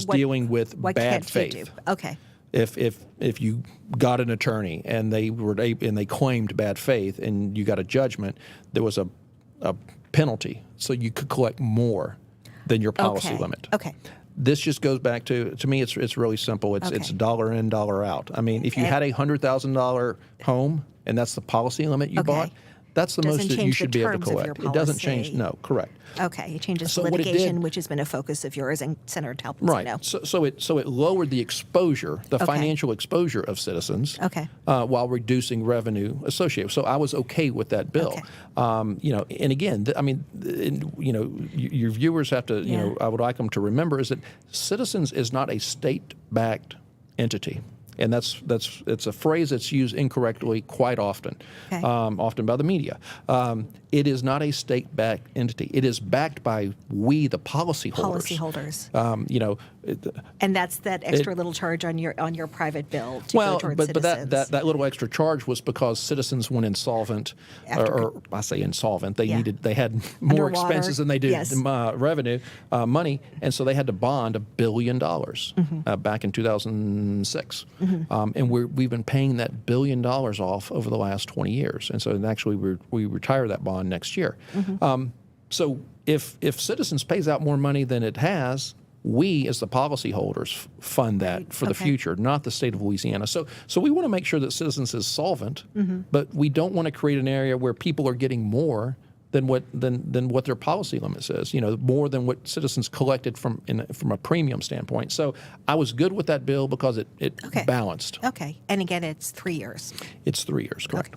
dealing with bad faith. Okay. If you got an attorney and they claimed bad faith and you got a judgment, there was a penalty, so you could collect more than your policy limit. Okay. This just goes back to me. It's really simple. It's dollar in, dollar out. I mean, if you had a $100,000 home and that's the policy limit you bought, that's the most that you should be able to collect. It doesn't change. No, correct. Okay, it changes litigation, which has been a focus of yours, and Senator Talbot. Right. So it lowered the exposure, the financial exposure of Citizens, while reducing revenue associated. So I was okay with that bill. And again, your viewers have to, I would like them to remember is that Citizens is not a state-backed entity. And it's a phrase that's used incorrectly quite often, often by the media. It is not a state-backed entity. It is backed by we, the policyholders. And that's that extra little charge on your private bill to go towards Citizens. But that little extra charge was because Citizens went insolvent, or I say insolvent. They had more expenses than they did revenue, money, and so they had to bond $1 billion back in 2006. And we've been paying that $1 billion off over the last 20 years, and so actually we retire that bond next year. So if Citizens pays out more money than it has, we as the policyholders fund that for the future, not the state of Louisiana. So we want to make sure that Citizens is solvent, but we don't want to create an area where people are getting more than what their policy limit says. More than what Citizens collected from a premium standpoint. So I was good with that bill because it balanced. Okay, and again, it's 3 years. It's 3 years, correct.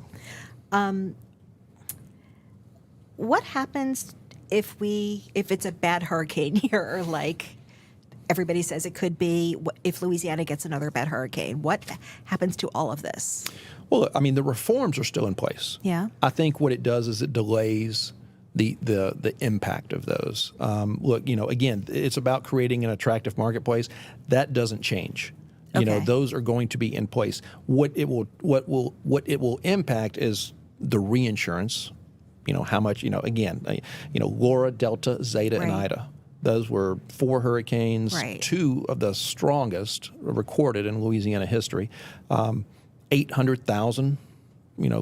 What happens if it's a bad hurricane year, like everybody says it could be, if Louisiana gets another bad hurricane? What happens to all of this? Well, I mean, the reforms are still in place. Yeah. I think what it does is it delays the impact of those. Look, again, it's about creating an attractive marketplace. That doesn't change. Those are going to be in place. What it will impact is the reinsurance. How much. Again, Laura, Delta, Zeta, and Ida. Those were 4 hurricanes, 2 of the strongest recorded in Louisiana history. 800,000,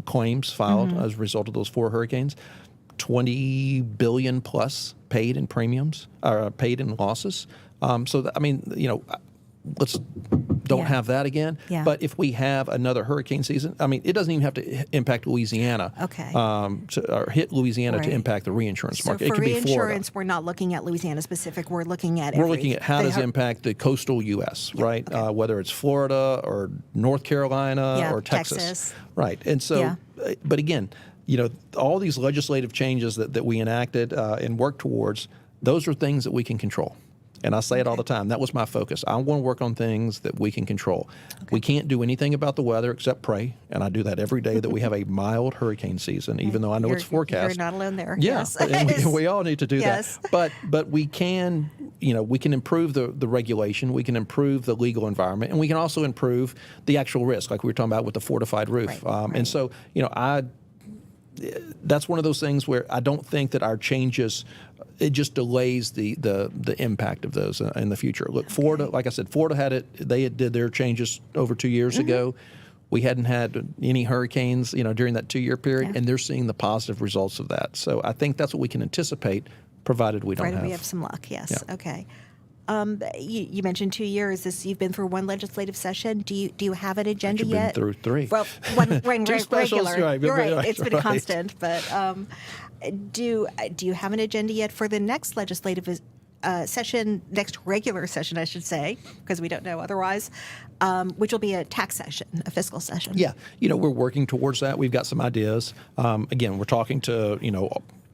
claims filed as a result of those 4 hurricanes. 20 billion plus paid in premiums, or paid in losses. Let's don't have that again. Yeah. But if we have another hurricane season, it doesn't even have to impact Louisiana. Okay. Or hit Louisiana to impact the reinsurance market. So It for could be Florida. reinsurance, we're not looking at Louisiana specific. We're looking at how does it impact the coastal U.S., right? Okay. Whether it's Florida or North Carolina or Texas. Right. And so, but again, all these legislative changes that we enacted and worked towards, those are things that we can control. And I say it all the time. That was my focus. I want to work on things that we can control. Okay. We can't do anything about the weather except pray, and I do that every day, that we have a mild hurricane season, even though I know it's forecast. You're not alone there. Yeah, Yes. and we all need to do that. But we can, we can improve the regulation, we can improve the legal environment, and we can also improve the actual risk, like we were talking about with the fortified roof. And so, that's one of those things where I don't think that our changes, it just delays the impact of those in the future. Look, Florida, like I said, Florida did their changes over 2 years ago. We hadn't had any hurricanes, during that 2-year period, and they're seeing the positive results of that. So I think that's what we can anticipate, provided we don't we have some luck. Yes. Yeah. Okay. You mentioned 2 years. You've been through 1 legislative session. Do you have an agenda yet? Been through 3. Well, one Two specials, regular. right, You're right. It's been right. constant. But do you have an agenda yet for the next legislative session, next regular session, I should say, because we don't know otherwise, which will be a tax session, a fiscal session? Yeah, we're working towards that. We've got some ideas. Again, we're talking to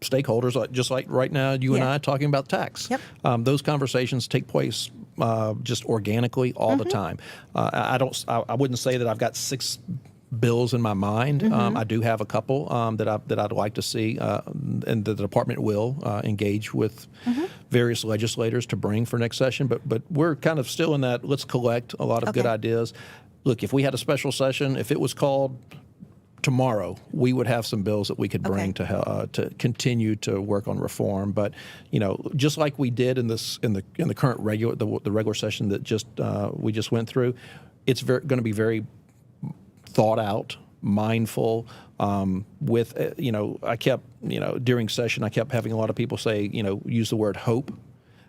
stakeholders, just like right now, you and I talking about tax. Yep. Those conversations take place just organically all the time. I wouldn't say that I've got 6 bills in my mind. I do have a couple that I'd like to see, and the department will engage with various legislators to bring for next session. But we're kind of still in that. Let's collect a lot of good ideas. Look, if we had a special session, if it was called tomorrow, we would have some bills that we could bring to continue to work on reform. But just like we did in the current regular session that we just went through, it's going to be very thought out, mindful. With I kept during session, I kept having a lot of people say use the word hope.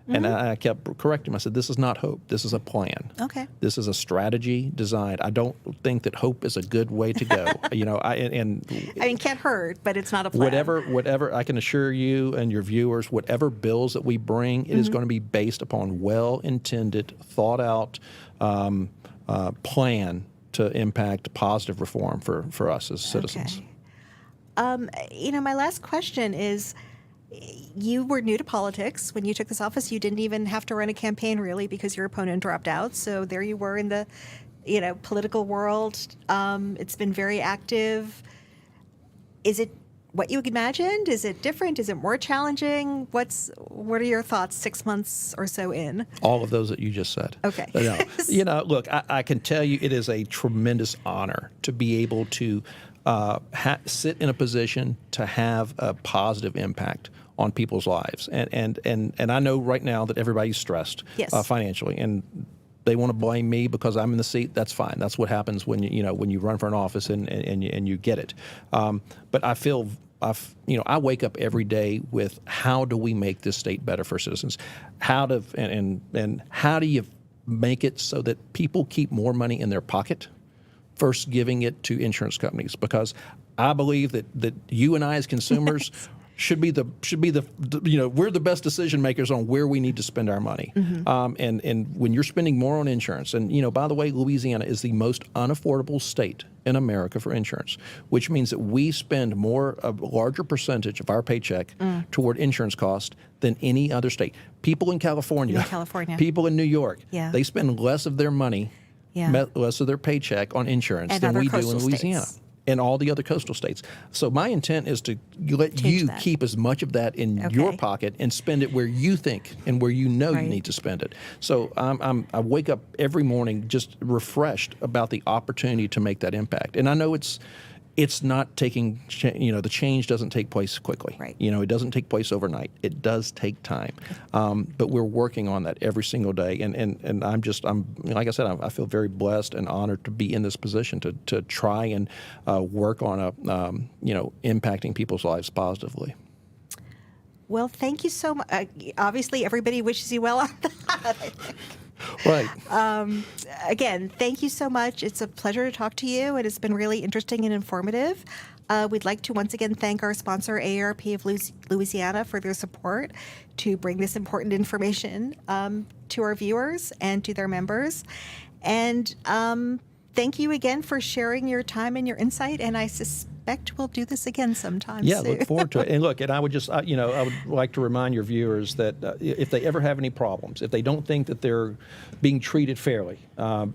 And I kept correcting him. I said, this is not hope. This is a plan. Okay. This is a strategy designed. I don't think that hope is a good way to go. Can't hurt, but it's not a plan. Whatever, I can assure you and your viewers, whatever bills that we bring, it is going to be based upon well-intended, thought-out plan to impact positive reform for us as citizens. Okay. My last question is, you were new to politics when you took this office. You didn't even have to run a campaign, really, because your opponent dropped out. So there you were in the, political world. It's been very active. Is it what you imagined? Is it different? Is it more challenging? What are your thoughts 6 months or so in? All of those that you just said. Okay. Look, I can tell you it is a tremendous honor to be able to sit in a position to have a positive impact on people's lives. And I know right now that everybody's stressed financially, and they want to blame me because I'm in the seat. That's fine. That's what happens when you run for an office and you get it. But I wake up every day with, how do we make this state better for citizens? How do you make it so that people keep more money in their pocket versus giving it to insurance companies? Because I believe that you and I as consumers should be the we're the best decision makers on where we need to spend our money. And when you're spending more on insurance, and by the way, Louisiana is the most unaffordable state in America for insurance, which means that we spend a larger percentage of our paycheck toward insurance costs than any other state. People in California, people in New York, they spend less of their money, less of their paycheck on insurance than we do in Louisiana. and all the other coastal states. So my intent is to let Change you that. keep as much of that in your Okay. pocket and spend it where you think and where you know Right. you need to spend it. So I wake up every morning just refreshed about the opportunity to make that impact. And I know it's not taking, the change doesn't take place quickly. Right. It doesn't take place overnight. It does take time. But we're working on that every single day. And I'm like I said, I feel very blessed and honored to be in this position to try and work on impacting people's lives positively. Well, thank you so much. Obviously, everybody wishes you well on that. Right. Again, thank you so much. It's a pleasure to talk to you. It has been really interesting and informative. We'd like to once again thank our sponsor, AARP of Louisiana, for their support to bring this important information to our viewers and to their members. And thank you again for sharing your time and your insight. And I suspect we'll do this again sometime Yeah, soon. look forward to it. And look, and I would just, I would like to remind your viewers that if they ever have any problems, if they don't think that they're being treated fairly,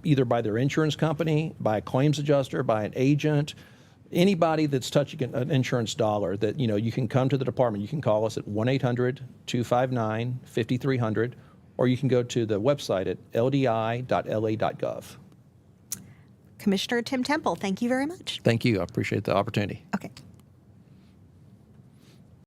either by their insurance company, by a claims adjuster, by an agent, anybody that's touching an insurance dollar, that, you can come to the department. You can call us at 1-800-259-5300, or you can go to the website at ldi.la.gov. Commissioner Tim Temple, thank you very much. Thank you. I appreciate the opportunity. Okay.